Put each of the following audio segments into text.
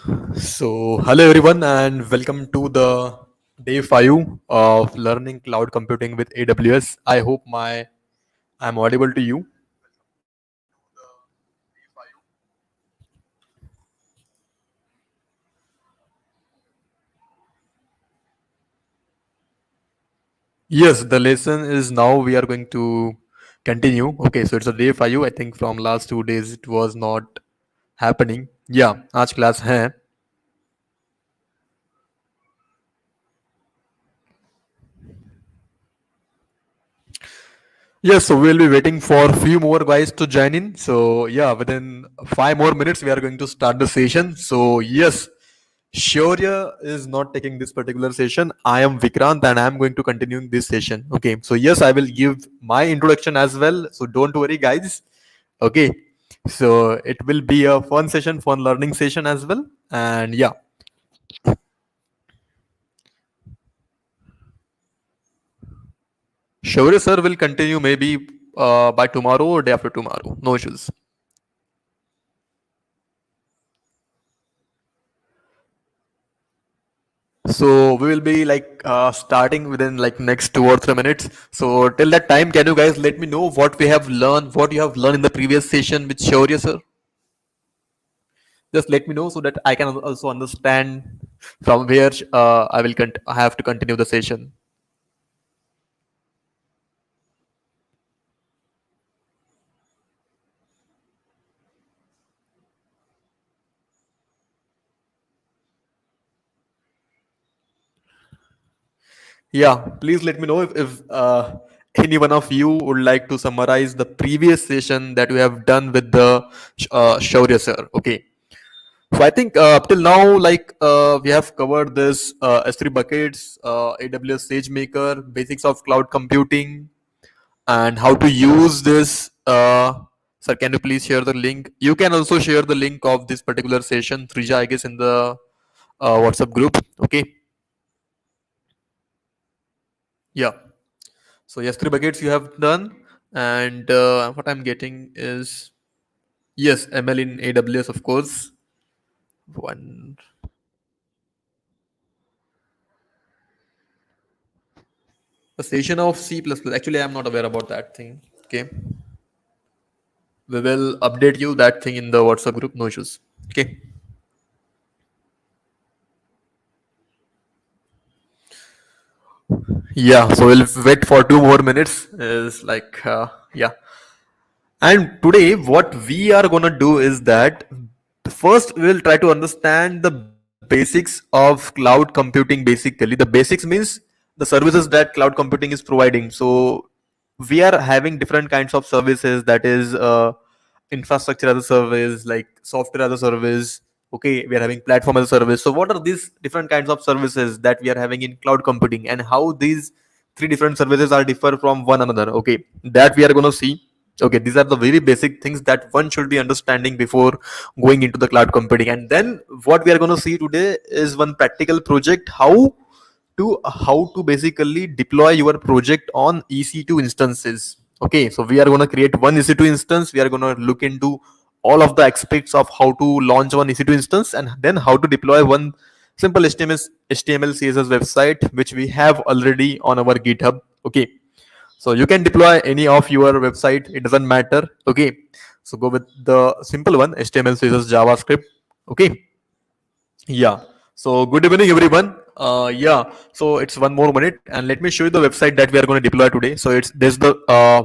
So, hello everyone, and welcome to the day 5 of learning cloud computing with AWS. I hope I'm audible to you. Yes, the lesson is now we are going to continue. Okay, so it's a day 5. I think from last 2 days it was not happening. Yeah, आज class है. Yes, so we'll be waiting for a few more guys to join in. So yeah, within 5 more minutes we are going to start the session. So yes, Shaurya is not taking this particular session. I am Vikrant and I am going to continue this session. Okay, so yes, I will give my introduction as well. So don't worry, guys. Okay, so it will be a fun session, fun learning session as well. And yeah, Shaurya sir will continue maybe by tomorrow or day after tomorrow. No issues. So we will be like starting within like next 2 or 3 minutes. So till that time, can you guys let me know what we have learned, what you have learned in the previous session with Shaurya sir? Just let me know so that I can also understand from where I have to continue the session. Yeah, please let me know if any one of you would like to summarize the previous session that we have done with the Shaurya sir. Okay. So I think up till now, like we have covered this S3 buckets, AWS SageMaker, basics of cloud computing, and how to use this. Sir, can you please share the link? You can also share the link of this particular session, Trija, I guess, in the WhatsApp group. Okay. Yeah. So yes, three buckets you have done, and what I'm getting is yes, ML in AWS, of course. One a session of C++. Actually, I'm not aware about that thing. Okay, we will update you that thing in the WhatsApp group. No issues. Okay. Yeah. So we'll wait for 2 more minutes. Is like yeah. And today, what we are gonna do is that first we'll try to understand the basics of cloud computing. Basically, the basics means the services that cloud computing is providing. So we are having different kinds of services. That is infrastructure as a service, like software as a service. Okay, we are having platform as a service. So what are these different kinds of services that we are having in cloud computing, and how these three different services are differ from one another? Okay, that we are going to see. Okay, these are the very basic things that one should be understanding before going into the cloud computing. And then what we are going to see today is one practical project, how to basically deploy your project on EC2 instances. Okay, so we are going to create one EC2 instance. We are going to look into all of the aspects of how to launch one EC2 instance, and then how to deploy one simple HTML CSS website which we have already on our GitHub. Okay, so you can deploy any of your website, it doesn't matter. Okay, so go with the simple one, HTML CSS JavaScript. Okay. Yeah. So good evening, everyone. Yeah. So it's 1 more minute, and let me show you the website that we are going to deploy today. So it's there's the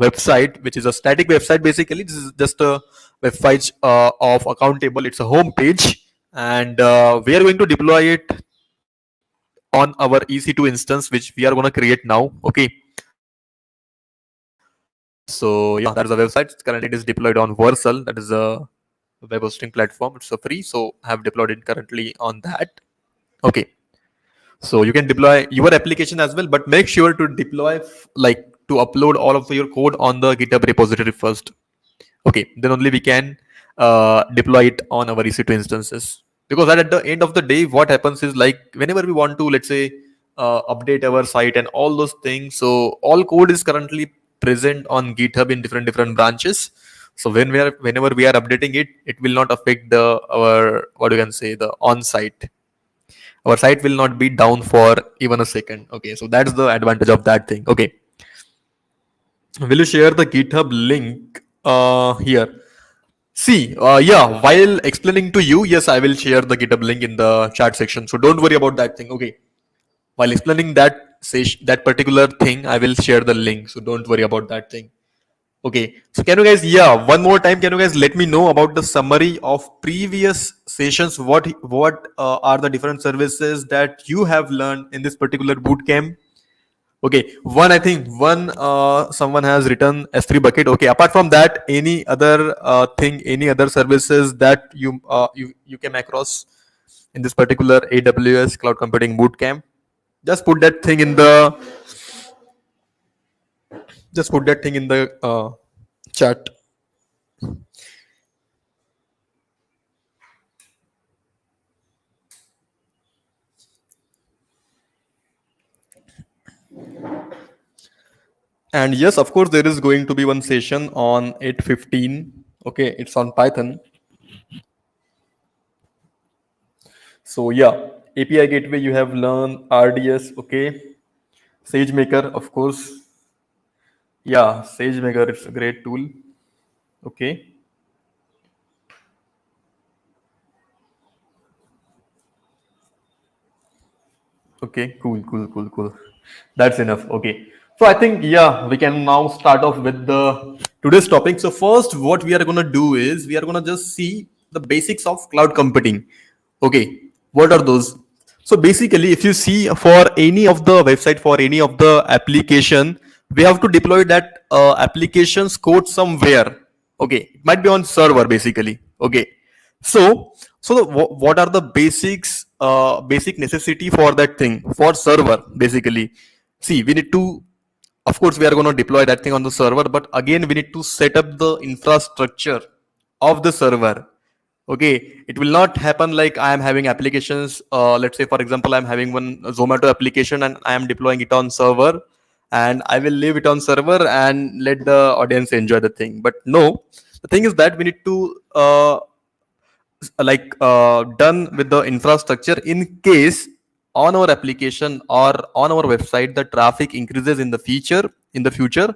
website which is a static website. Basically, this is just a website of accountable. It's a home page, and we are going to deploy it on our EC2 instance, which we are going to create now. Okay. So yeah, that is a website. Currently, it is deployed on Vercel. That is a web hosting platform. It's a free, so I have deployed it currently on that. Okay. So you can deploy your application as well, but make sure to deploy like to upload all of your code on the GitHub repository first. Okay, then only we can deploy it on our EC2 instances. Because at the end of the day, what happens is like whenever we want to, let's say, update our site and all those things. So all code is currently present on GitHub in different branches. So whenever we are updating it, it will not affect the our what you can say the on site. Our site will not be down for even a second. Okay, so that's the advantage of that thing. Okay, will you share the GitHub link here? See, yeah, while explaining to you, yes, I will share the GitHub link in the chat section. So don't worry about that thing. Okay, while explaining that particular thing, I will share the link. So don't worry about that thing. Okay, so can you guys, yeah, one more time, can you guys let me know about the summary of previous sessions? What are the different services that you have learned in this particular boot camp? Okay, one I think one someone has written S3 bucket. Okay, apart from that, any other thing, any other services that you came across in this particular AWS cloud computing bootcamp? Just put that thing in the just put that thing in the chat. And yes, of course, there is going to be one session on 8:15. Okay, it's on Python. So yeah, API gateway you have learned RDS. Okay, SageMaker, of course. Yeah, SageMaker is a great tool. Okay. Okay, cool. That's enough. Okay. So I think yeah, we can now start off with the today's topic. So first, what we are gonna do is we are gonna just see the basics of cloud computing. Okay, what are those? So basically, if you see for any of the website, for any of the application, we have to deploy that application's code somewhere. Okay, it might be on server basically. Okay, what are the basic necessity for that thing for server basically? See, we need to, of course, we are going to deploy that thing on the server, but again, we need to set up the infrastructure of the server. Okay, it will not happen like I am having applications. Let's say, for example, I'm having one Zomato application and I am deploying it on server, and I will leave it on server and let the audience enjoy the thing. But no, the thing is that we need to done with the infrastructure in case on our application or on our website the traffic increases in the future,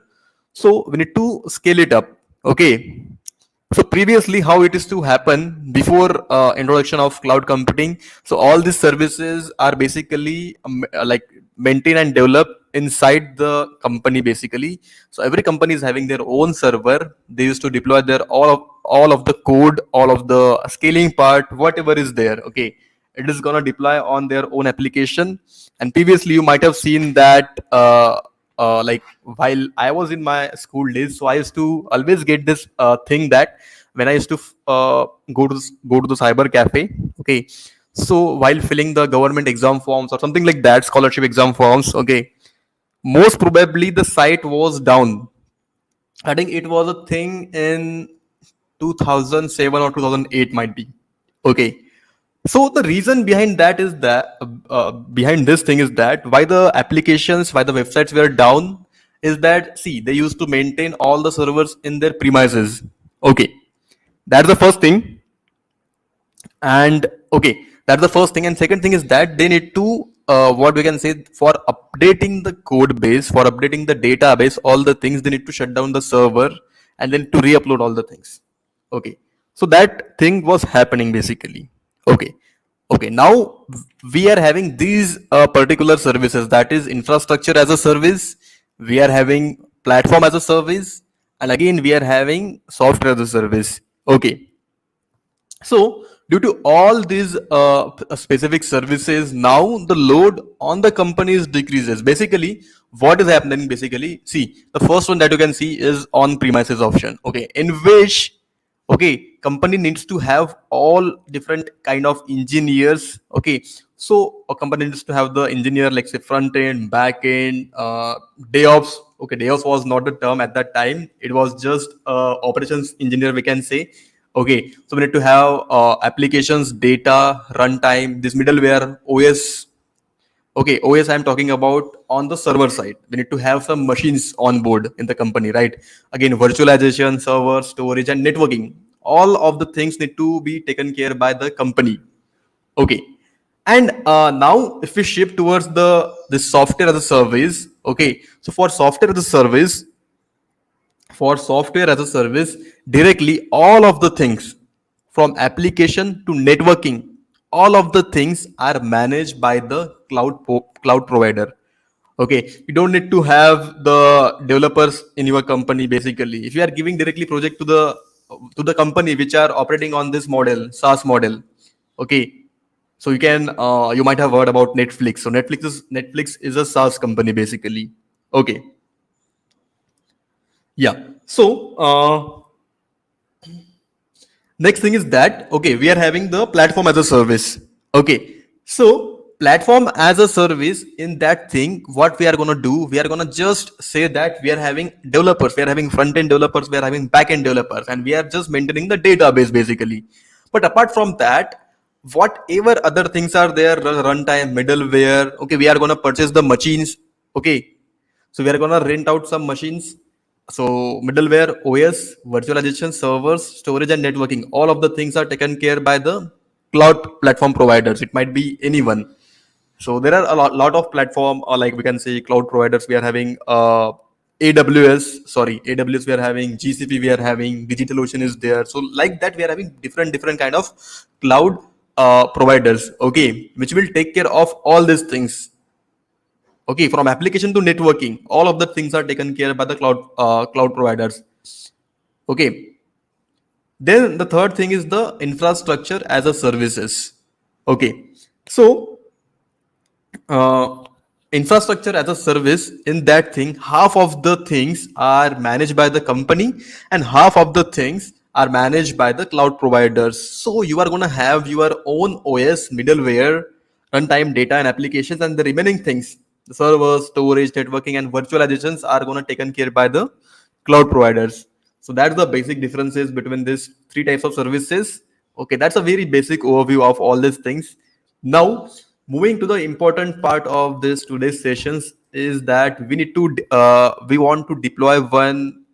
so we need to scale it up. Okay, so previously how it is to happen before introduction of cloud computing, so all these services are basically like maintained and developed inside the company basically. So every company is having their own server. They used to deploy their all of the code, all of the scaling part, whatever is there. Okay, it is gonna deploy on their own application. And previously you might have seen that like while I was in my school days, so I used to always get this thing that when I used to go to the cyber cafe. Okay, so while filling the government exam forms or something like that, scholarship exam forms. Okay, most probably the site was down. I think it was a thing in 2007 or 2008 might be. Okay, so the reason behind that is that behind this thing is that why the websites were down is that, see, they used to maintain all the servers in their premises. Okay, that's the first thing. And okay, that's the first thing. And second thing is that they need to what we can say, for updating the code base, for updating the database, all the things, they need to shut down the server and then to re-upload all the things. Okay, so that thing was happening basically. Okay, now we are having these particular services, that is infrastructure as a service, we are having platform as a service, and again we are having software as a service. Okay, so due to all these specific services, now the load on the companies decreases. Basically, what is happening? Basically, see, the first one that you can see is on premises option. Okay, in which, okay, company needs to have all different kind of engineers. Okay, so a company needs to have the engineer, like say front end, back end, DevOps. Okay, DevOps was not the term at that time. It was just operations engineer, we can say. Okay, so we need to have applications, data, runtime, this middleware, OS, Okay, OS I'm talking about on the server side. We need to have some machines on board in the company, right? Again, virtualization, server, storage, and networking. All of the things need to be taken care by the company. Okay. And now if we shift towards the software as a service, okay. So for software as a service, directly all of the things from application to networking, all of the things are managed by the cloud provider. Okay, you don't need to have the developers in your company. Basically, if you are giving directly project to the company which are operating on this model, SaaS model, okay, so you might have heard about Netflix. So Netflix is a SaaS company basically. Okay, yeah. So next thing is that, okay, we are having the platform as a service. Okay, so platform as a service, in that thing, what we are going to do, we are going to just say that we are having developers, we are having front end developers, we are having back end developers, and we are just maintaining the database basically. But apart from that, whatever other things are there, runtime, middleware, okay, we are going to purchase the machines. Okay, so we are gonna rent out some machines. So middleware, OS, virtualization, servers, storage, and networking. All of the things are taken care by the cloud platform providers. It might be anyone. So there are a lot of platform, or like we can say cloud providers. We are having AWS. We are having GCP. We are having DigitalOcean is there. So like that, we are having different kind of cloud providers. Okay, which will take care of all these things. Okay, from application to networking, all of the things are taken care by the cloud providers. Okay, then the third thing is the infrastructure as a services. Okay, so uh, infrastructure as a service, in that thing, half of the things are managed by the company and half of the things are managed by the cloud providers. So you are going to have your own OS, middleware, runtime data and applications, and the remaining things, the servers, storage, networking, and virtualizations are going to taken care by the cloud providers. So that's the basic differences between these three types of services. Okay, that's a very basic overview of all these things. Now, moving to the important part of this today's sessions is that we want to deploy one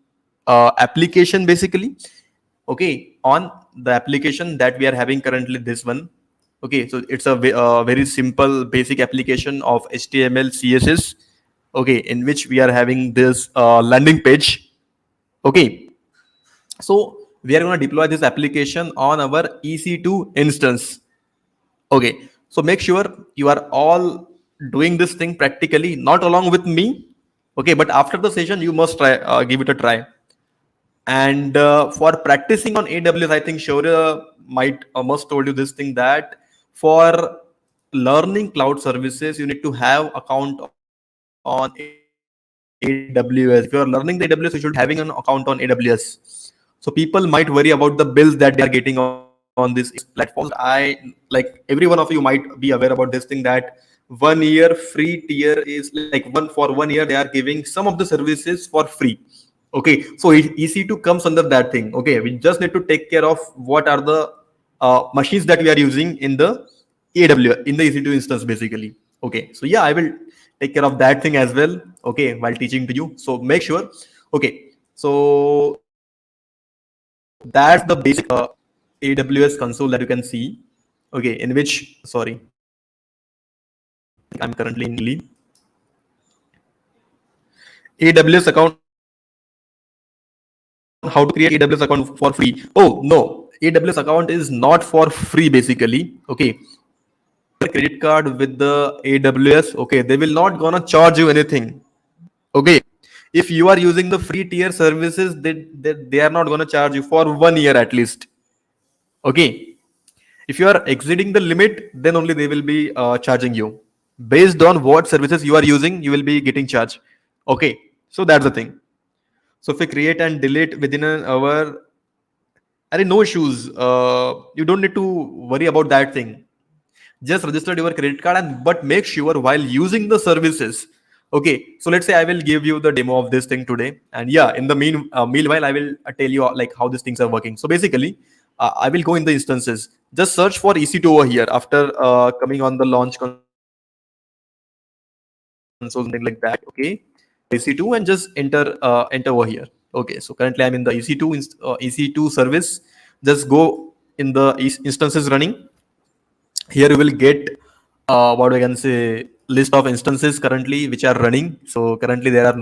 application basically. Okay, on the application that we are having currently, this one. Okay, so it's a very simple basic application of HTML, CSS. Okay, in which we are having this landing page. Okay, so we are going to deploy this application on our EC2 instance. Okay, so make sure you are all doing this thing practically, not along with me. Okay, but after the session, you must try, give it a try. And for practicing on AWS, I think Shaurya might must told you this thing that for learning cloud services, you need to have account on AWS. If you are learning the AWS, you should be having an account on AWS. So people might worry about the bills that they are getting on these platforms. Every one of you might be aware about this thing that 1 year free tier is like for 1 year they are giving some of the services for free. Okay, so EC2 comes under that thing. Okay, we just need to take care of what are the machines that we are using in the AWS in the EC2 instance basically. Okay, so yeah, I will take care of that thing as well. Okay, while teaching to you. So make sure. Okay, so that's the basic AWS console that you can see. Okay, in which sorry, I'm currently in leave. AWS account. How to create AWS account for free? Oh no, AWS account is not for free basically. Okay, if you are using your credit card with the AWS, okay, they will not gonna charge you anything. Okay, if you are using the free tier services, they are not gonna charge you for 1 year at least. Okay, if you are exceeding the limit, then only they will be charging you. Based on what services you are using, you will be getting charged. Okay, so that's the thing. So if we create and delete within an hour, are no issues. You don't need to worry about that thing. Just register your credit card, and but make sure while using the services. Okay, so let's say I will give you the demo of this thing today, and yeah, in the meanwhile, I will tell you like how these things are working. So basically, I will go in the instances. Just search for EC2 over here after coming on the launch console. console, something like that. Okay, EC2 and just enter over here. Okay, so currently I'm in the EC2 service. Just go in the instances running. Here you will get what I can say list of instances currently which are running. So currently there are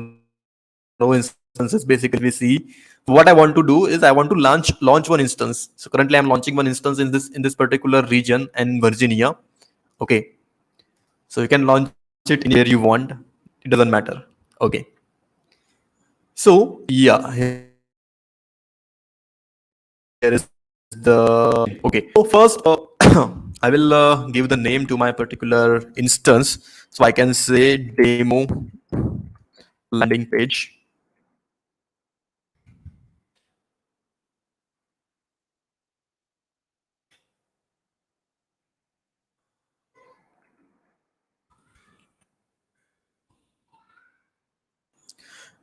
no instances basically we see. So what I want to do is I want to launch one instance. So currently I'm launching one instance in this particular region in Virginia. Okay, so you can launch it anywhere you want. It doesn't matter. Okay. So yeah, here is the okay. So first, I will give the name to my particular instance. So I can say demo landing page.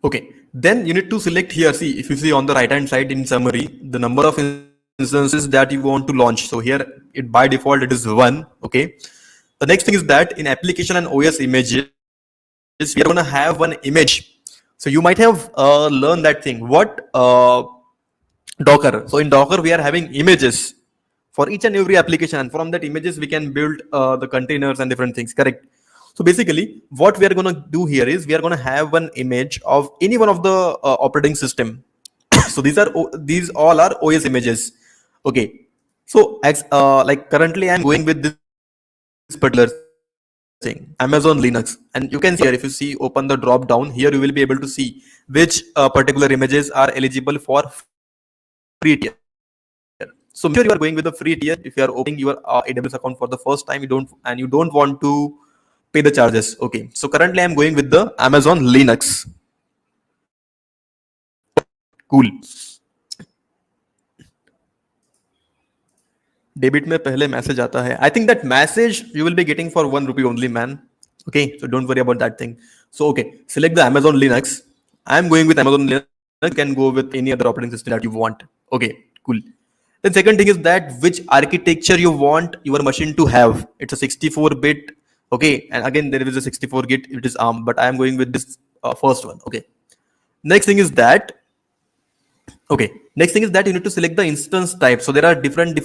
Okay, then you need to select here. See, if you see on the right hand side in summary, the number of instances that you want to launch. So here, it by default it is 1. Okay. The next thing is that in application and OS images, we are gonna have one image. So you might have learned that thing. What Docker. So in Docker, we are having images for each and every application, and from that images we can build the containers and different things. Correct. So basically, what we are gonna do here is we are gonna have one image of any one of the operating system. So these all are OS images. Okay. So like currently I'm going with this particular thing, Amazon Linux, and you can see here if you see open the drop down here, you will be able to see which particular images are eligible for free tier. So make sure you are going with the free tier. If you are opening your AWS account for the first time, you don't want to pay the charges. Okay. So currently I'm going with the Amazon Linux. Cool. Debit में पहले message आता है. I think that message you will be getting for 1 rupee only, man. Okay, so don't worry about that thing. So okay, select the Amazon Linux. I'm going with Amazon Linux. You can go with any other operating system that you want. Okay, cool. The second thing is that which architecture you want your machine to have. It's a 64-bit. Okay, and again there is a 64-bit. It is ARM, but I am going with this first one. Okay. Next thing is that okay, next thing is that you need to select the instance type. So there are different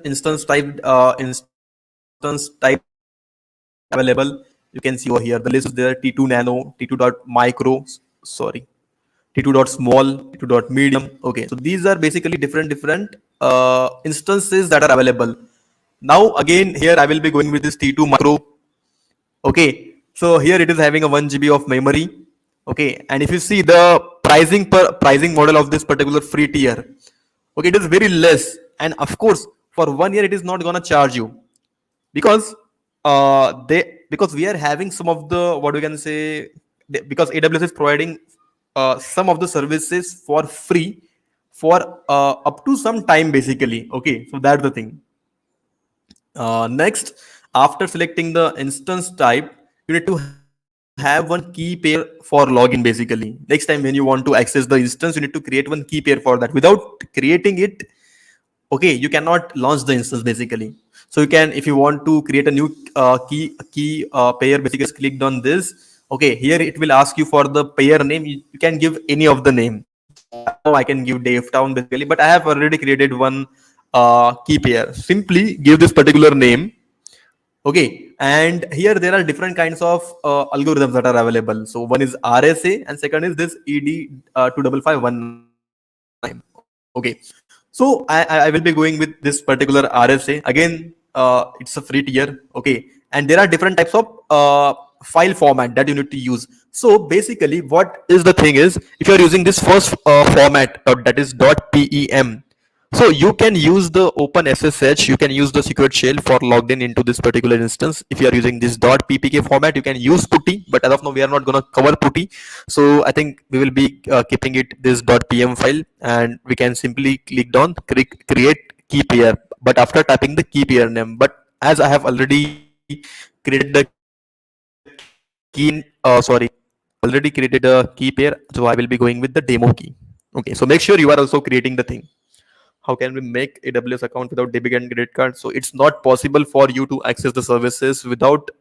instance type available. You can see over here the list is there: T2 nano, T2 dot micro, sorry, T2 dot small, T2 dot medium. Okay, so these are basically different instances that are available. Now again here I will be going with this T2 micro. Okay, so here it is having a 1 GB of memory. Okay, and if you see the pricing model of this particular free tier, okay, it is very less, and of course for 1 year it is not gonna charge you because because we are having some of the what we can say because AWS is providing some of the services for free for up to some time basically. Okay, so that's the thing. Next, after selecting the instance type, you need to have one key pair for login basically. Next time when you want to access the instance, you need to create one key pair for that. Without creating it, okay, you cannot launch the instance basically. So you can, if you want to create a new key pair, basically just clicked on this. Okay, here it will ask you for the pair name. You can give any of the name. So I know I can give DevTown basically, but I have already created one key pair. Simply give this particular name. Okay, and here there are different kinds of algorithms that are available. So one is RSA and second is this ED 25519. Okay, so I will be going with this particular RSA. Again, it's a free tier. Okay, and there are different types of file format that you need to use. So basically, what is the thing is, if you are using this first format that is .pem, so you can use the open SSH, you can use the secret shell for logged in into this particular instance. If you are using this .ppk format, you can use putty, but as of now we are not going to cover putty. So I think we will be keeping it this .pm file, and we can simply click on create key pair, but after typing the key pair name. But as I have already created the key, already created a key pair, so I will be going with the demo key. Okay, so make sure you are also creating the thing. How can we make AWS account without debit and credit card? So it's not possible for you to access the services without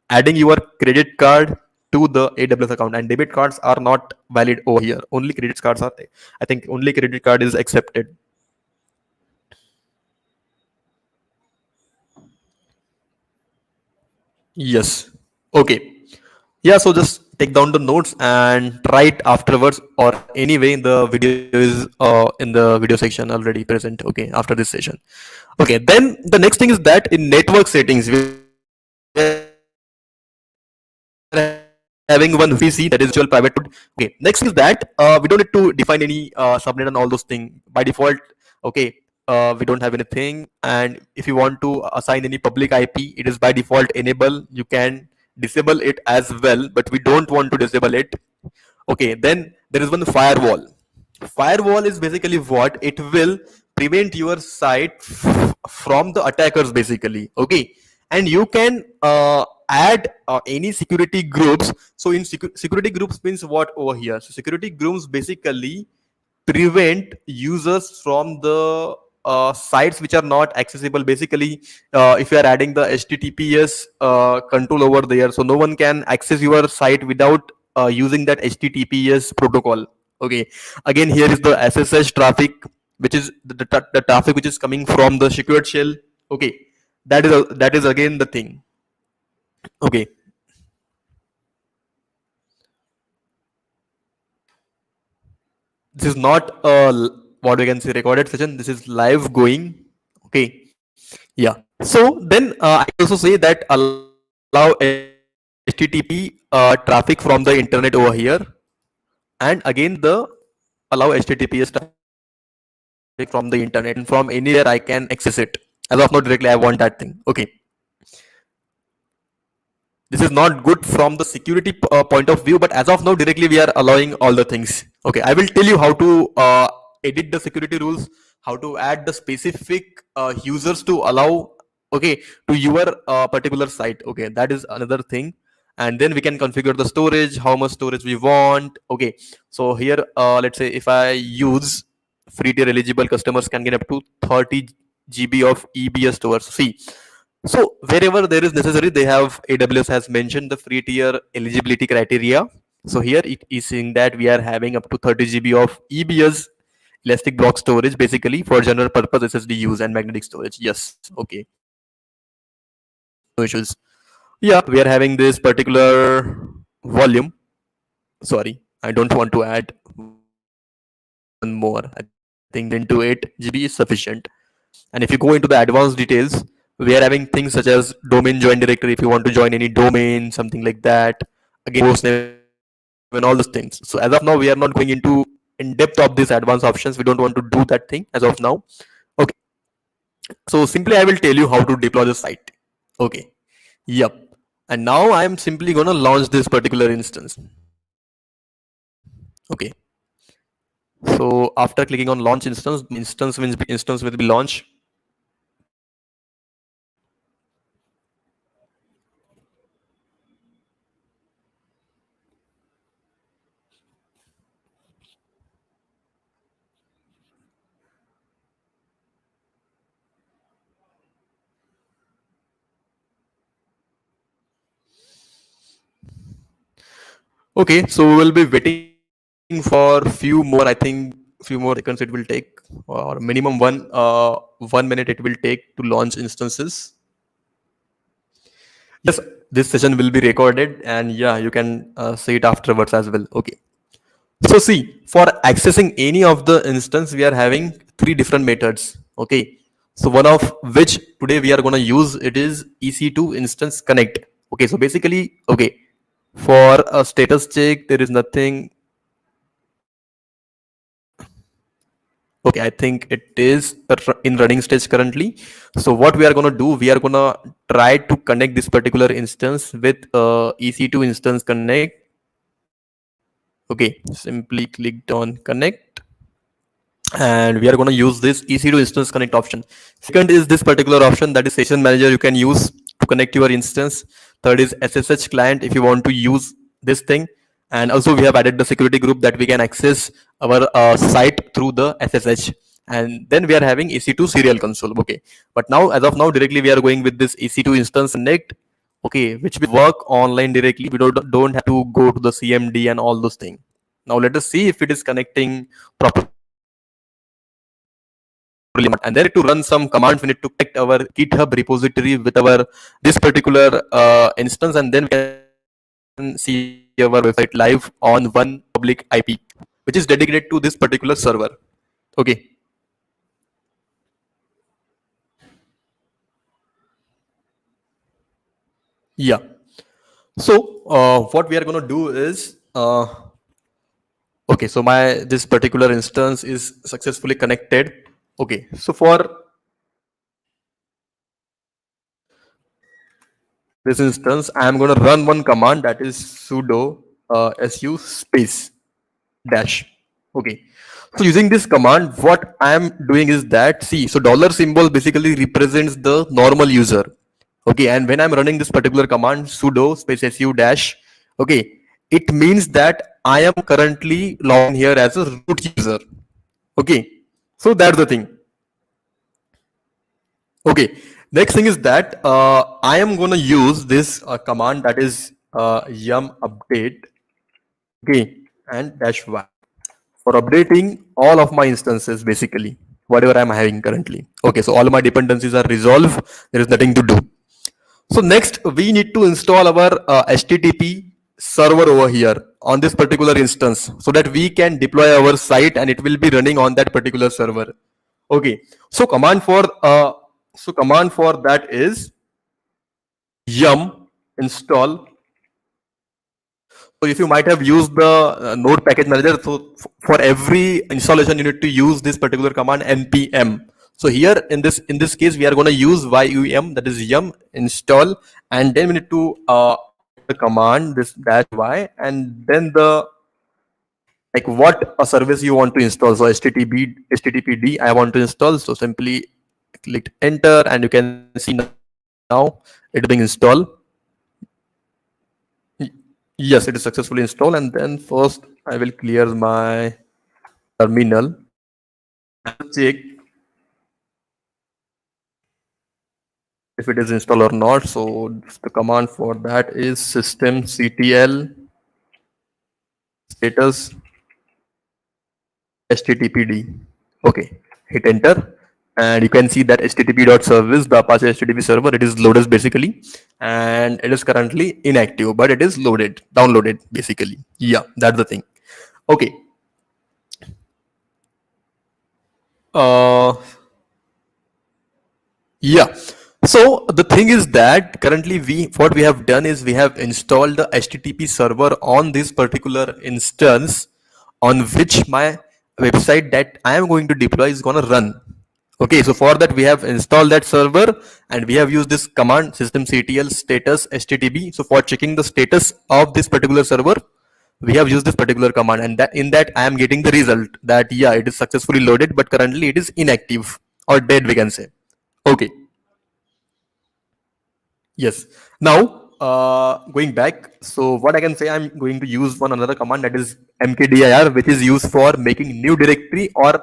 adding your credit card to the AWS account, and debit cards are not valid over here. Only credit cards are. I think only credit card is accepted. Yes. Okay. Yeah. So just take down the notes and try it afterwards, or anyway, the video is in the video section already present. Okay. After this session. Okay. Then the next thing is that in network settings, we are having one VPC, that is virtual private node. Okay. Next thing is that we don't need to define any subnet and all those things by default. Okay. We don't have anything, and if you want to assign any public IP, it is by default enable. You can disable it as well, but we don't want to disable it. Okay, then there is one firewall is basically what it will prevent your site from the attackers basically. Okay, and you can add any security groups. So in security groups means what over here? So security groups basically prevent users from the sites which are not accessible. Basically, if you are adding the https control over there, so no one can access your site without using that https protocol. Okay, again here is the ssh traffic, which is the traffic which is coming from the secured shell. Okay, that is again the thing. Okay, this is not what we can say recorded session, this is live going. Okay, yeah. So then I can also say that allow http traffic from the internet over here, and again the allow https traffic from the internet, and from anywhere I can access it. As of now directly I want that thing. Okay, this is not good from the security point of view, but as of now directly we are allowing all the things. Okay, I will tell you how to edit the security rules, how to add the specific users to allow, okay, to your particular site. Okay, that is another thing. And then we can configure the storage, how much storage we want. Okay, so here let's say if I use free tier eligible customers can get up to 30 GB of EBS storage. See, so wherever there is necessary, they have AWS has mentioned the free tier eligibility criteria. So here it is saying that we are having up to 30 GB of EBS elastic block storage, basically for general purpose SSD use and magnetic storage. Yes, okay, no issues. Yeah, we are having this particular volume. Sorry, I don't want to add one more. I think 8 GB is sufficient. And if you go into the advanced details, we are having things such as domain join directory if you want to join any domain, something like that. Again, host name and all those things. So as of now, we are not going into in depth of these advanced options. We don't want to do that thing as of now. Okay. So simply I will tell you how to deploy the site. Okay. Yep. And now I am simply gonna launch this particular instance. Okay. So after clicking on launch instance, instance will be launched. Okay, so we will be waiting for few more. I think few more seconds it will take, or minimum 1 minute it will take to launch instances. Yes, this session will be recorded, and yeah, you can see it afterwards as well. Okay. So see, for accessing any of the instance, we are having three different methods. Okay. So one of which today we are gonna use it is EC2 instance connect. Okay. So basically, okay, for a status check, there is nothing. Okay, I think it is in running stage currently. So what we are gonna do, we are gonna try to connect this particular instance with EC2 instance connect. Okay, simply clicked on connect, and we are going to use this EC2 instance connect option. Second is this particular option, that is session manager, you can use to connect your instance. Third is SSH client if you want to use this thing. And also we have added the security group that we can access our site through the SSH. And then we are having EC2 serial console. Okay, but now as of now directly we are going with this EC2 instance connect. okay, which will work online directly. We don't have to go to the CMD and all those things. Now let us see if it is connecting properly or not. And then we need to run some commands. We need to connect our GitHub repository with our this particular instance, and then we can see our website live on one public IP, which is dedicated to this particular server. Okay. Yeah. So what we are gonna do is okay. So my this particular instance is successfully connected. Okay. So for this instance, I am gonna run one command, that is sudo su space dash. Okay. So using this command, what I am doing is that, see, so dollar symbol basically represents the normal user. Okay, and when I'm running this particular command sudo space su dash, okay, it means that I am currently logged in here as a root user. Okay, so that's the thing. Okay, next thing is that I am gonna use this command, that is yum update. Okay, and dash y for updating all of my instances, basically whatever I'm having currently. Okay, so all my dependencies are resolved. There is nothing to do. So next we need to install our HTTP server over here on this particular instance, so that we can deploy our site and it will be running on that particular server. Okay, so command for that is yum install. So if you might have used the node package manager, so for every installation you need to use this particular command npm. So here in this case we are going to use yum, that is yum install, and then we need to write the command this dash y, and then the like what a service you want to install. So httpd I want to install, so simply click enter and you can see now it being installed. Yes, it is successfully installed. And then first I will clear my terminal and check if it is installed or not. So the command for that is systemctl status httpd. Okay, hit enter. And you can see that http.service, the Apache HTTP server, it is loaded basically, and it is currently inactive, but it is loaded, downloaded basically. Yeah, that's the thing. Okay. Uh, Yeah. So the thing is that currently what we have done is we have installed the HTTP server on this particular instance on which my website that I am going to deploy is going to run. Okay, so for that we have installed that server and we have used this command systemctl status http. So for checking the status of this particular server, we have used this particular command, and that in that I am getting the result that yeah, it is successfully loaded, but currently it is inactive or dead, we can say. Okay. Yes. Now, going back, so what I can say, I'm going to use one another command, that is mkdir, which is used for making new directory, or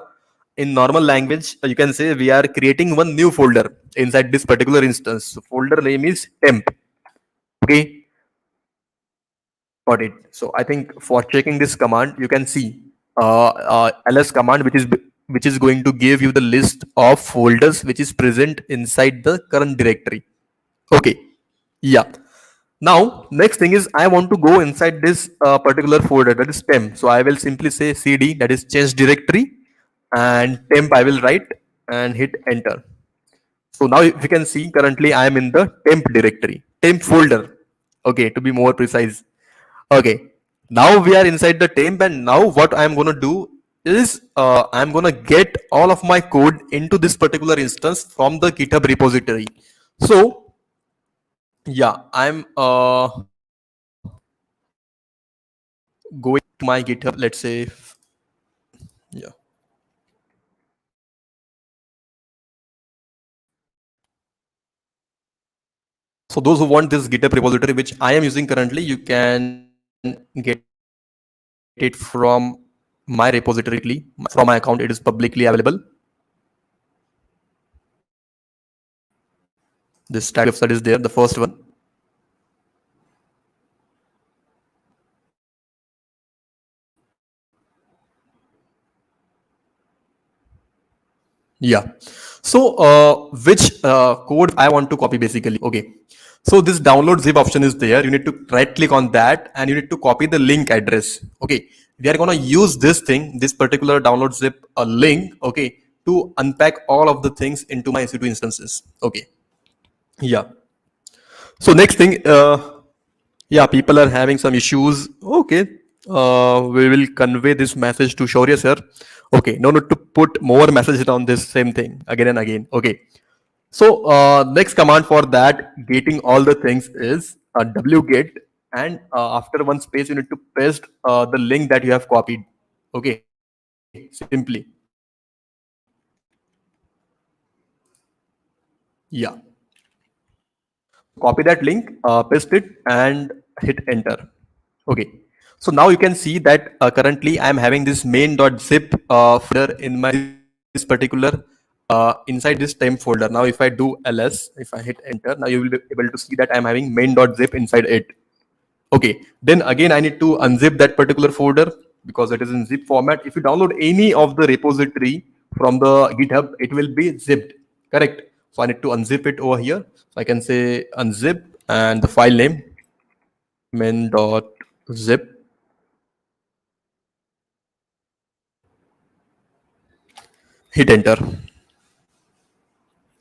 in normal language, you can say we are creating one new folder inside this particular instance. So folder name is temp. Okay, got it. So I think for checking this command, you can see ls command, which is going to give you the list of folders which is present inside the current directory. Okay. Yeah. Now, next thing is I want to go inside this particular folder, that is temp. So I will simply say cd, that is change directory, and temp I will write and hit enter. So now if you can see currently I am in the temp directory, temp folder. Okay, to be more precise. Okay. Now we are inside the temp, and now what I am going to do is I am going to get all of my code into this particular instance from the GitHub repository. So yeah, I'm going to my GitHub, let's say. Yeah. So those who want this GitHub repository, which I am using currently, you can get it from my repository directly. From my account, it is publicly available. This static website is there, the first one. Yeah. So, which code I want to copy basically? Okay. So this download zip option is there. You need to right click on that and you need to copy the link address. Okay. We are gonna use this thing, this particular download zip link. Okay, to unpack all of the things into my EC2 instances. Okay. Yeah. So next thing, yeah, people are having some issues. Okay. We will convey this message to Shaurya sir. Okay. No need to put more messages on this same thing again and again. Okay. So next command for that getting all the things is wget, and after one space you need to paste the link that you have copied. Okay, simply yeah. So copy that link, paste it, and hit enter. Okay. So now you can see that currently I am having this main.zip folder in my this particular inside this temp folder. Now if I do ls, if I hit enter, now you will be able to see that I am having main.zip inside it. Okay, then again I need to unzip that particular folder because it is in zip format. If you download any of the repository from the GitHub, it will be zipped, correct? So I need to unzip it over here. So I can say unzip and the file name main.zip, hit enter.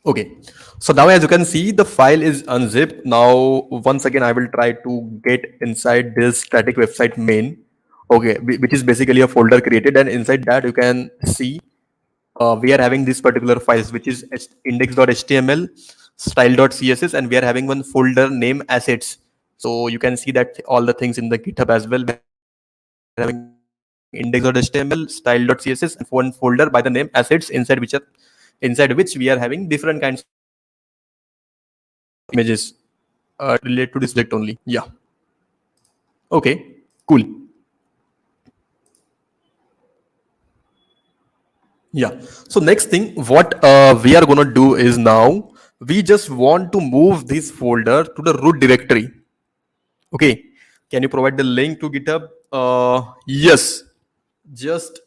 Okay, so now as you can see, the file is unzipped. Now, once again, I will try to get inside this static website main. Okay, which is basically a folder created, and inside that you can see we are having this particular files, which is index.html, style.css, and we are having one folder name assets. So you can see that all the things in the GitHub as well. We are having index.html, style.css, and one folder by the name assets, inside which we are having different kinds of images related to this project only. Yeah. Okay. Cool. Yeah. So next thing, what we are gonna do is now we just want to move this folder to the root directory. Okay. Can you provide the link to GitHub? Yes. Just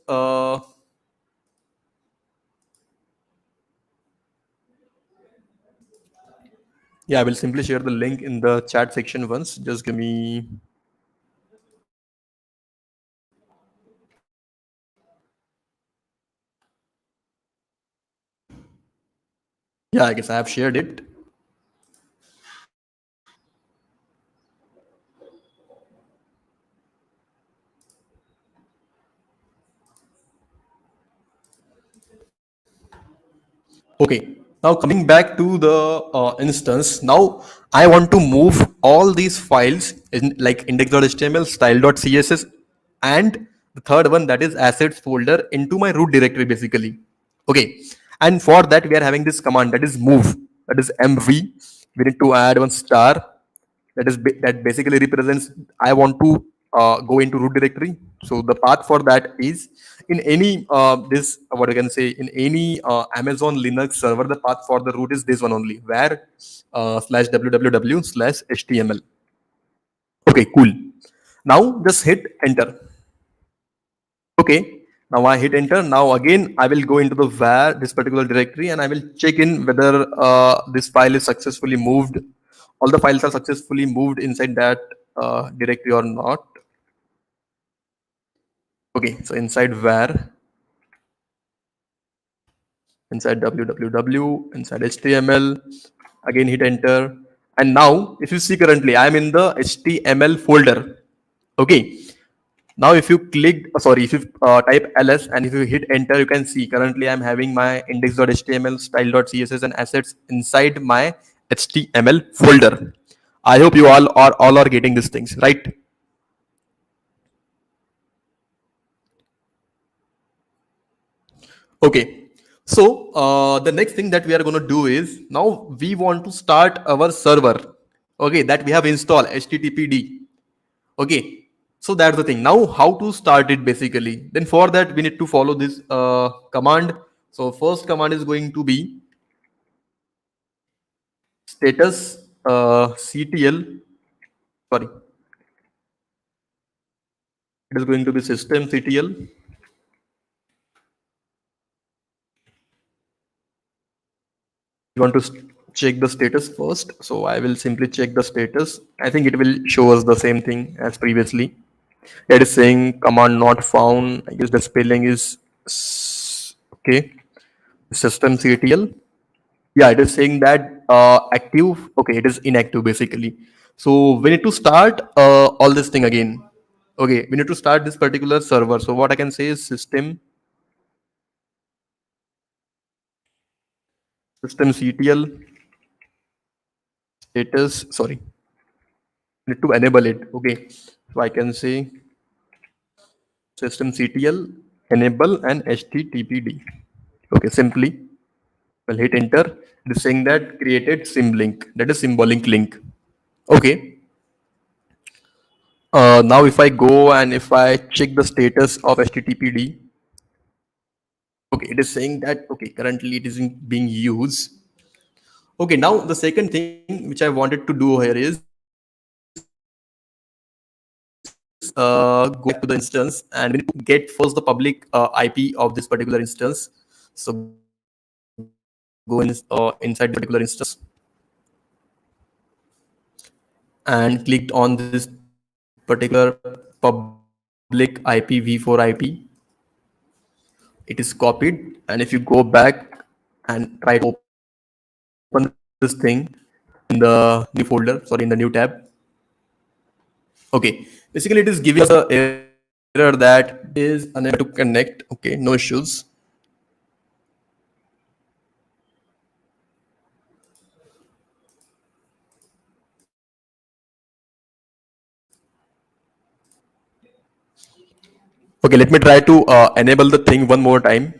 yeah, I will simply share the link in the chat section once. Just give me. Yeah, I guess I have shared it. Okay. Now coming back to the instance, now I want to move all these files in like index.html, style.css, and the third one that is assets folder into my root directory basically. Okay. And for that we are having this command that is move, that is mv. We need to add one star that basically represents I want to go into root directory. So the path for that is in any this what I can say in any Amazon Linux server, the path for the root is this one only, where slash www slash html. Okay, cool. Now just hit enter. Okay. Now I hit enter. Now again, I will go into the where this particular directory and I will check in whether this file is successfully moved. All the files are successfully moved inside that directory or not. Okay. So inside where, inside www, inside HTML, again hit enter. And now if you see currently, I'm in the HTML folder. Okay. Now, if you click, sorry, if you type ls and if you hit enter, you can see currently I'm having my index.html, style.css, and assets inside my HTML folder. I hope you all are getting these things right. Okay. So the next thing that we are going to do is now we want to start our server. Okay, that we have installed HTTPD. Okay, so that's the thing. Now, how to start it basically? Then for that, we need to follow this command. So first command is going to be status ctl. Sorry, it is going to be system ctl we want to check the status first. So I will simply check the status. I think it will show us the same thing as previously. It is saying command not found. I guess the spelling is okay. Systemctl. Yeah, it is saying that active. Okay, it is inactive basically. So we need to start all this thing again. Okay, we need to start this particular server. So what I can say is systemctl status. Sorry, need to enable it. Okay, so I can say systemctl enable and httpd. Okay, simply we'll hit enter. It is saying that created sim link. That is symbolic link. Okay. Now if I go and if I check the status of httpd, okay, it is saying that okay, currently it isn't being used. Okay, now the second thing which I wanted to do here is go back to the instance and we need to get first the public IP of this particular instance. So go inside this particular instance and clicked on this particular public IP v4 IP. It is copied, and if you go back and try to open this thing in the new folder, sorry, in the new tab. Okay, basically it is giving us a error that is unable to connect. Okay, no issues. Okay, let me try to enable the thing one more time.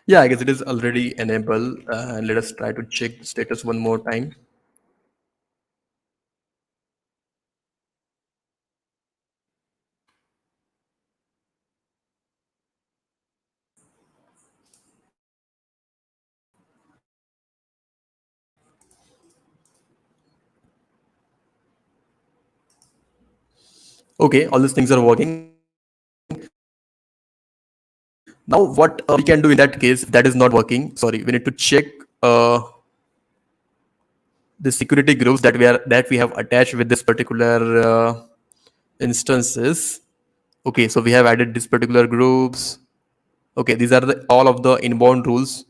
Yeah, I guess it is already enabled. Let us try to check the status one more time. Okay, all these things are working. Now, what we can do in that case, if that is not working, sorry, we need to check the security groups that we have attached with this particular instances. Okay, so we have added this particular groups. Okay, these are the all of the inbound rules.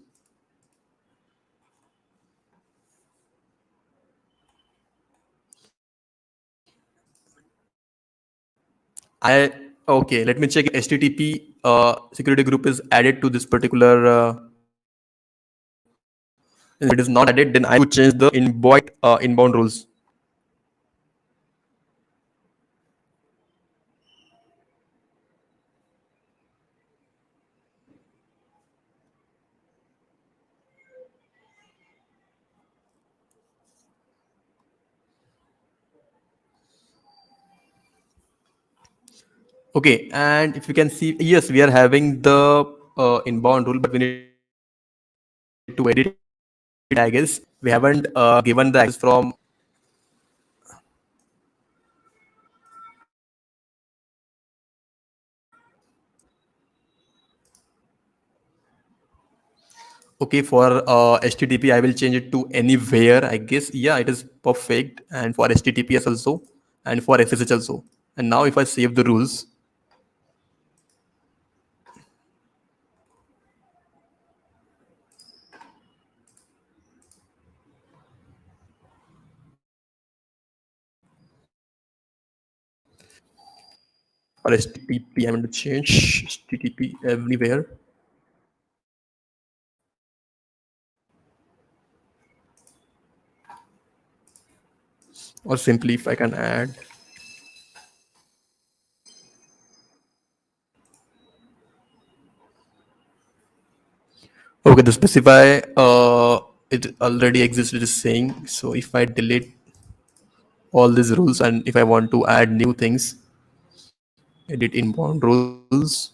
I okay. Let me check if HTTP security group is added to this particular. If it is not added, then I need to change the inbound rules. Okay, and if you can see, yes, we are having the inbound rule, but we need to edit it. I guess we haven't given the access from. Okay, for HTTP, I will change it to anywhere. I guess yeah, it is perfect, and for HTTPS also, and for SSH also. And now if I save the rules, for HTTP, I'm going to change HTTP everywhere, or simply if I can add. Okay, the specify it already exists. It is saying so. If I delete all these rules and if I want to add new things, edit inbound rules.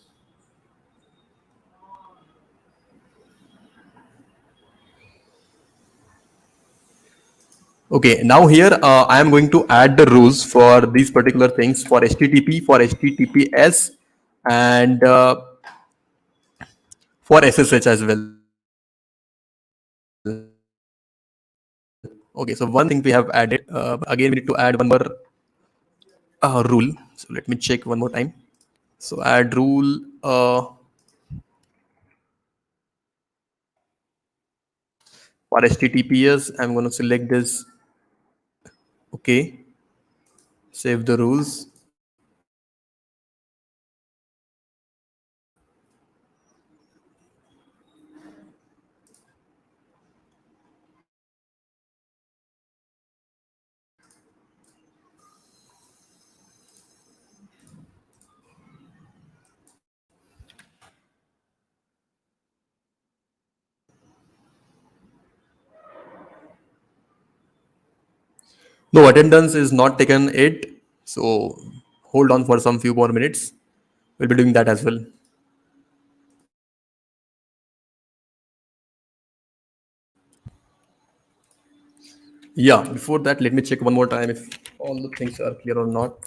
Okay, now here I am going to add the rules for these particular things for HTTP, for HTTPS, and for SSH as well. Okay, so one thing we have added, but again we need to add one more rule. So let me check one more time. So add rule for HTTPS. I'm going to select this. Okay, save the rules. No attendance is not taken yet. So hold on for some few more minutes. We'll be doing that as well. Yeah, before that, let me check one more time if all the things are clear or not.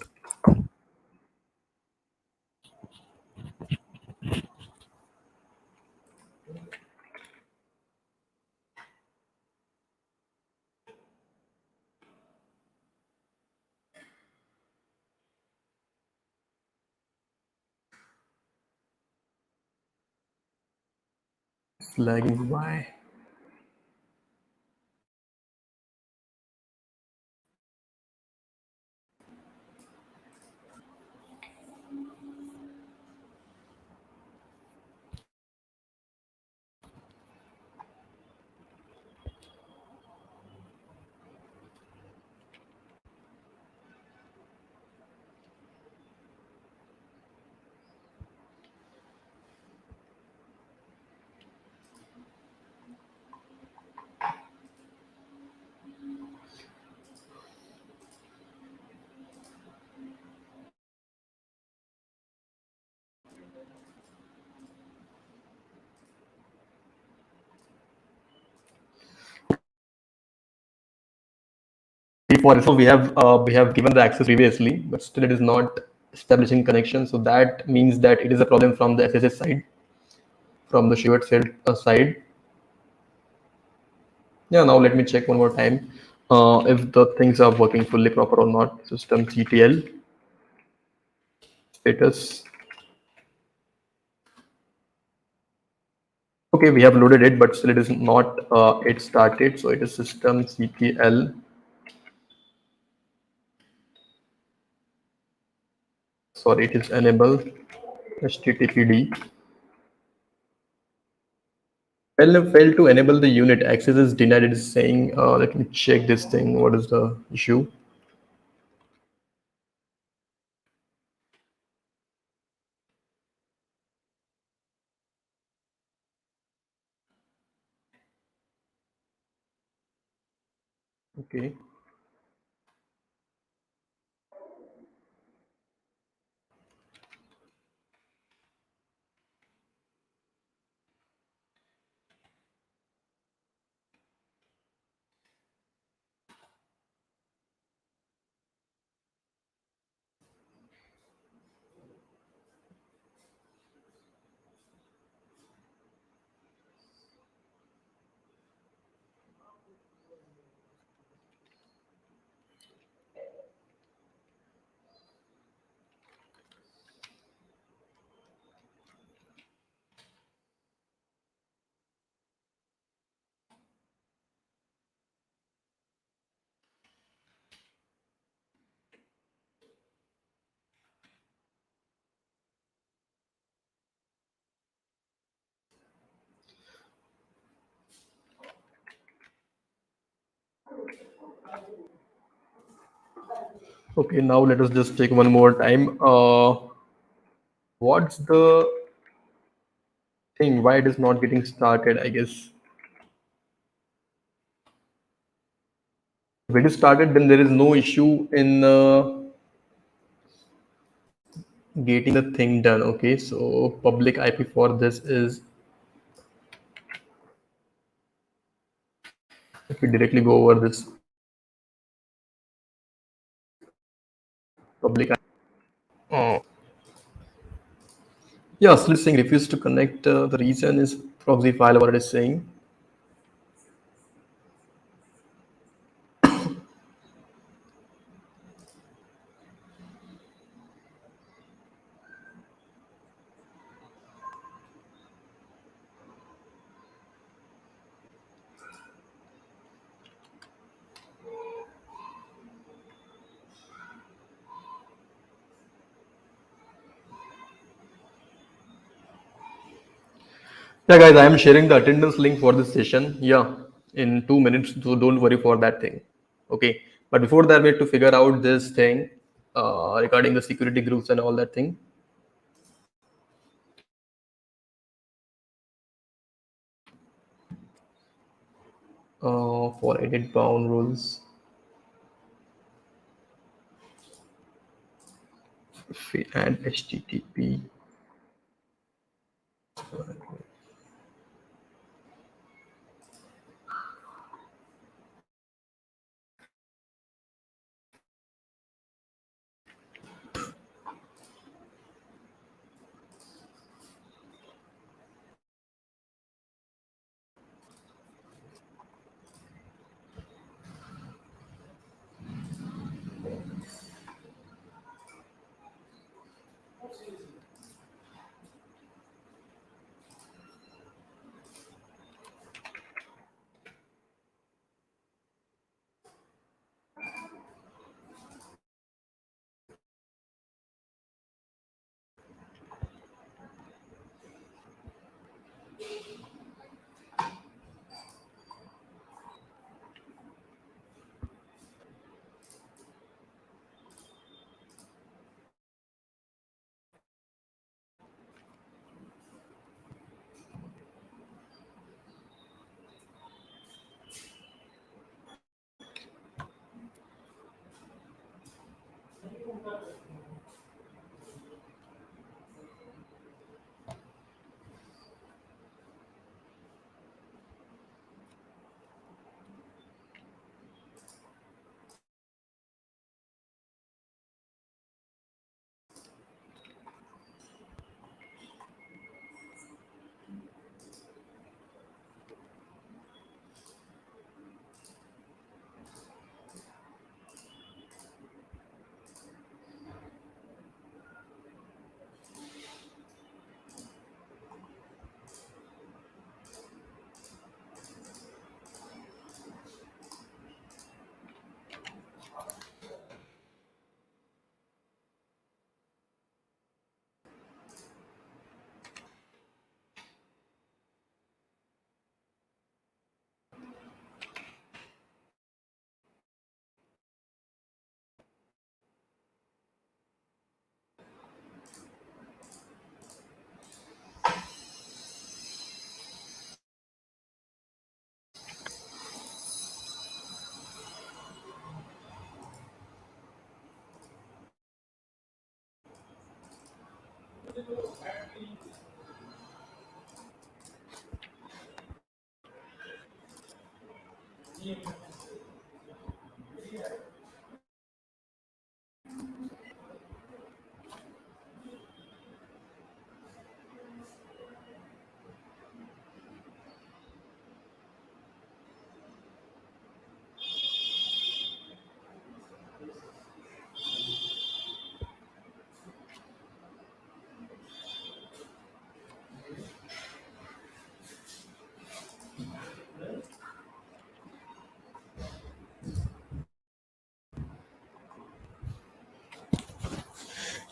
It's lagging. Why? For so we have given the access previously, but still it is not establishing connection. So that means that it is a problem from the SSH side, from the shared side. Yeah, now let me check one more time if the things are working fully proper or not. System CTL status. Okay, we have loaded it, but still it is not it started. So it is system CTL. Sorry, it is enable HTTPD. Fail to enable the unit. Access is denied. It is saying, let me check this thing. What is the issue? Okay. Okay, now let us just take one more time. What's the thing? Why it is not getting started? I guess if it is started, then there is no issue in getting the thing done. Okay, so public IP for this is, if we directly go over this public. Oh, yeah, still saying refuse to connect. The reason is proxy file, what it is saying. Yeah, guys, I am sharing the attendance link for this session. Yeah, in 2 minutes, so don't worry for that thing. Okay, but before that, we have to figure out this thing regarding the security groups and all that thing. For edit bound rules and HTTP.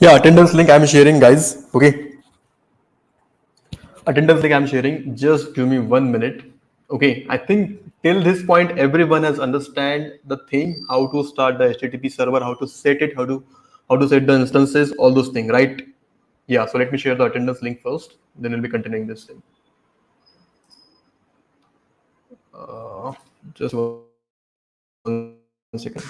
Yeah, attendance link I'm sharing, guys. Okay, attendance link I'm sharing. Just give me 1 minute. Okay, I think till this point everyone has understand the thing, how to start the HTTP server, how to set it, how to set the instances, all those things, right? Yeah. So let me share the attendance link first. Then we'll be continuing this thing. Uh, just 1 second.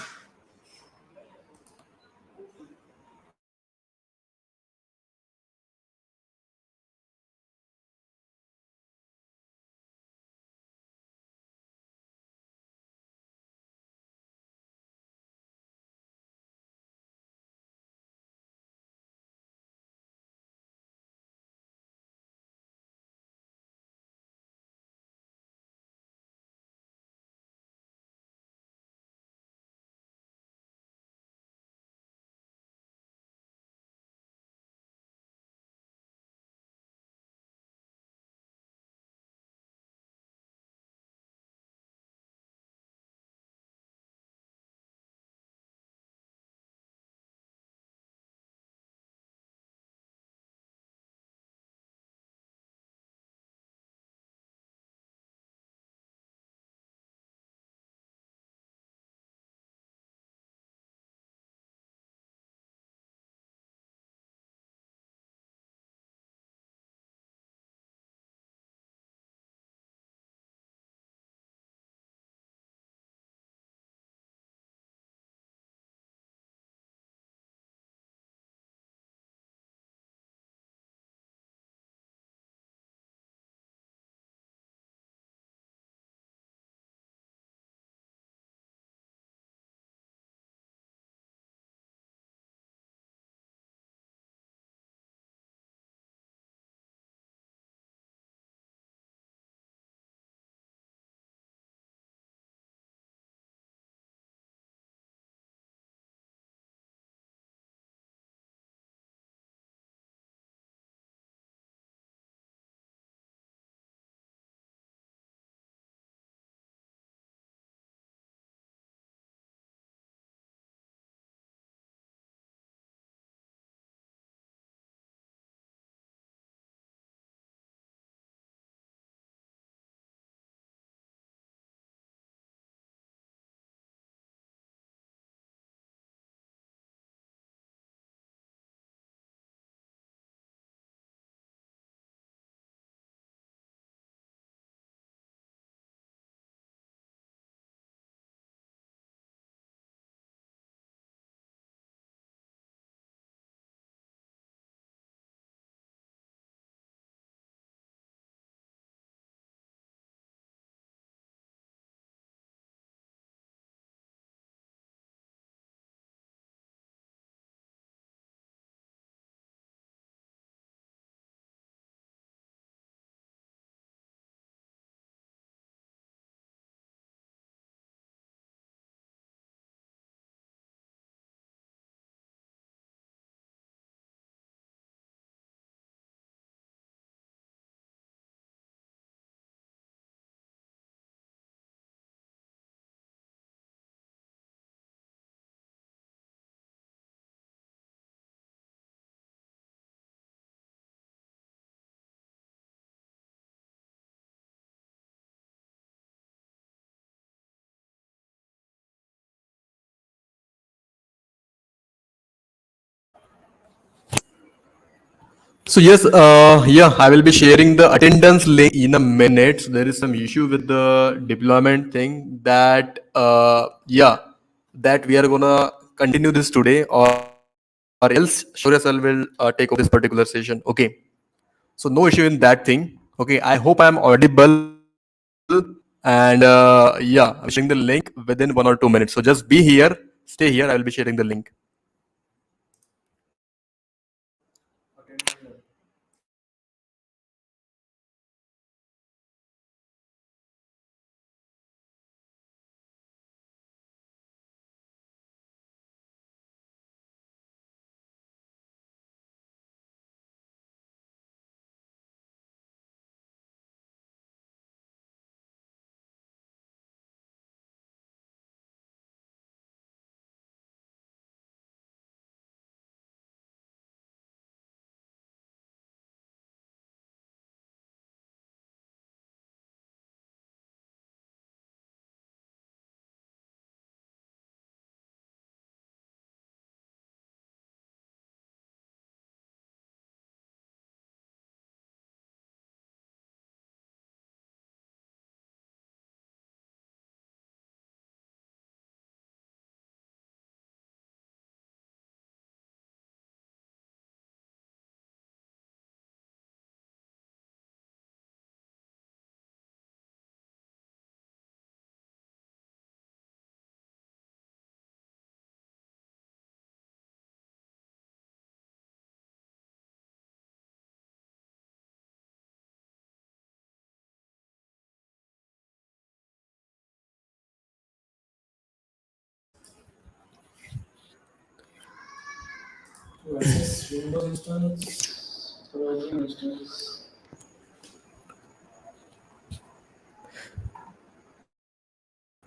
So yes, yeah, I will be sharing the attendance link in a minute. So there is some issue with the deployment thing that yeah, that we are gonna continue this today, or else Shaurya sir will take over this particular session. Okay, so no issue in that thing. Okay, I hope I am audible, and yeah, I'll be sharing the link within 1 or 2 minutes. So just be here, stay here. I will be sharing the link.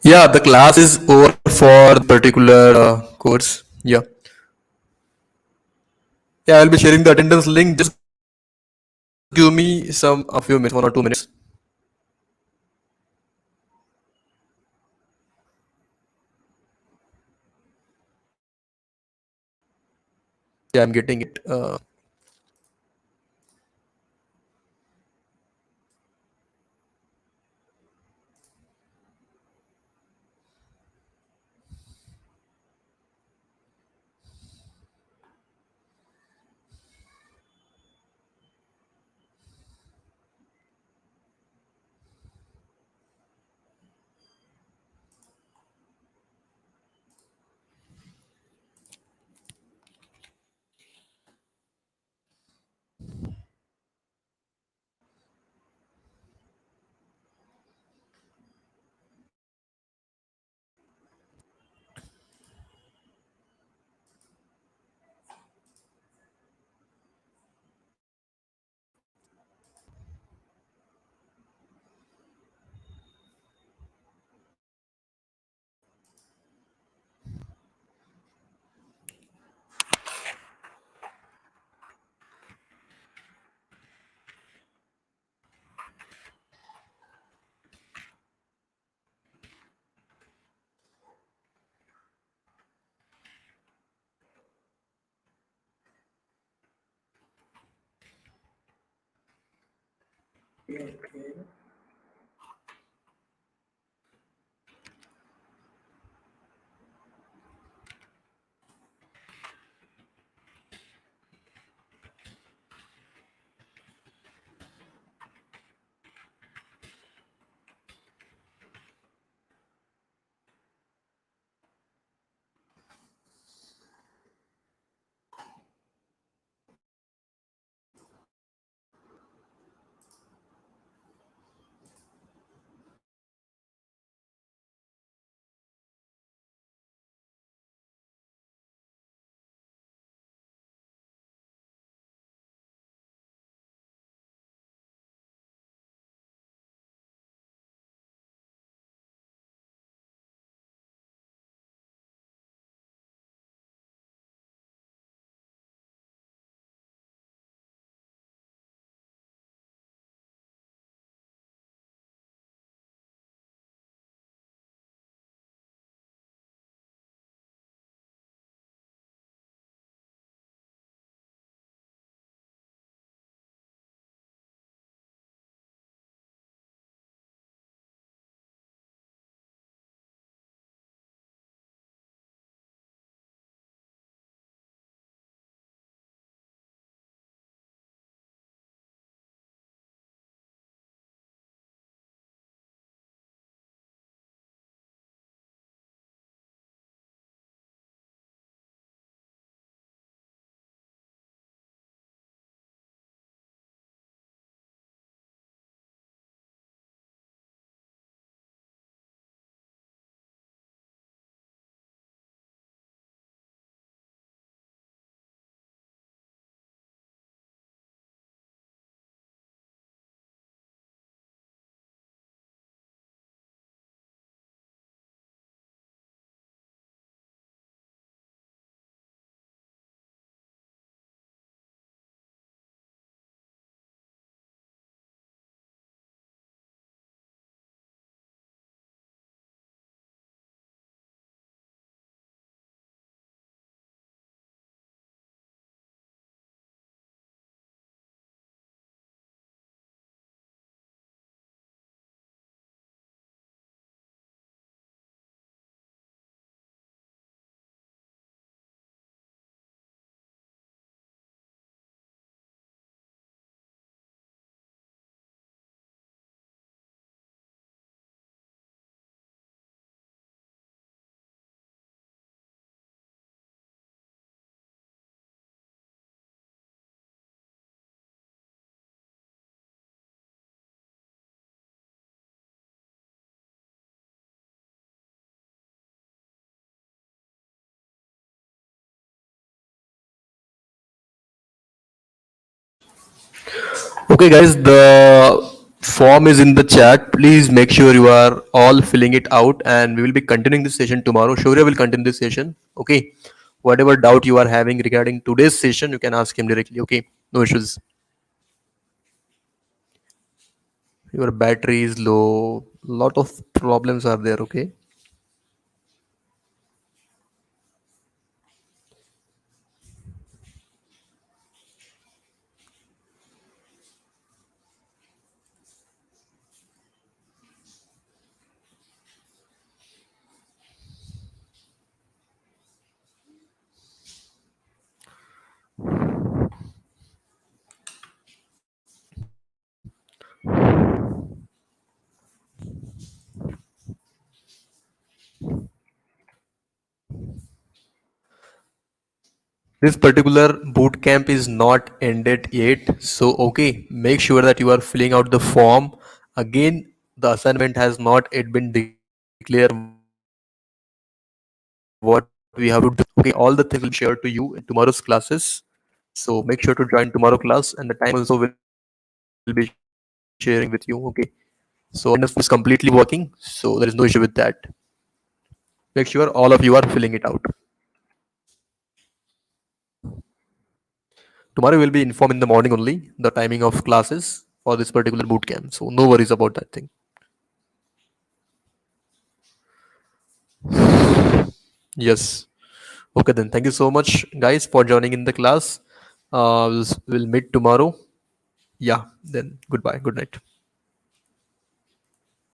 Yeah, the class is over for the particular course. Yeah, yeah, I'll be sharing the attendance link. Just give me a few minutes, 1 or 2 minutes. Yeah, I'm getting it. Okay, guys, the form is in the chat. Please make sure you are all filling it out, and we will be continuing this session tomorrow. Shaurya will continue this session. Okay, whatever doubt you are having regarding today's session, you can ask him directly. Okay, no issues. Your battery is low. Lot of problems are there. Okay. This particular boot camp is not ended yet. So, okay, make sure that you are filling out the form. Again, the assignment has not yet been declared what we have to do. Okay, all the things will be shared to you in tomorrow's classes. So, make sure to join tomorrow class, and the time also will be sharing with you. Okay, so attendance form is completely working. So, there is no issue with that. Make sure all of you are filling it out. Tomorrow will be informed in the morning only the timing of classes for this particular boot camp. So no worries about that thing. Yes. Okay then. Thank you so much, guys, for joining in the class. We'll meet tomorrow. Yeah. Then goodbye. Good night.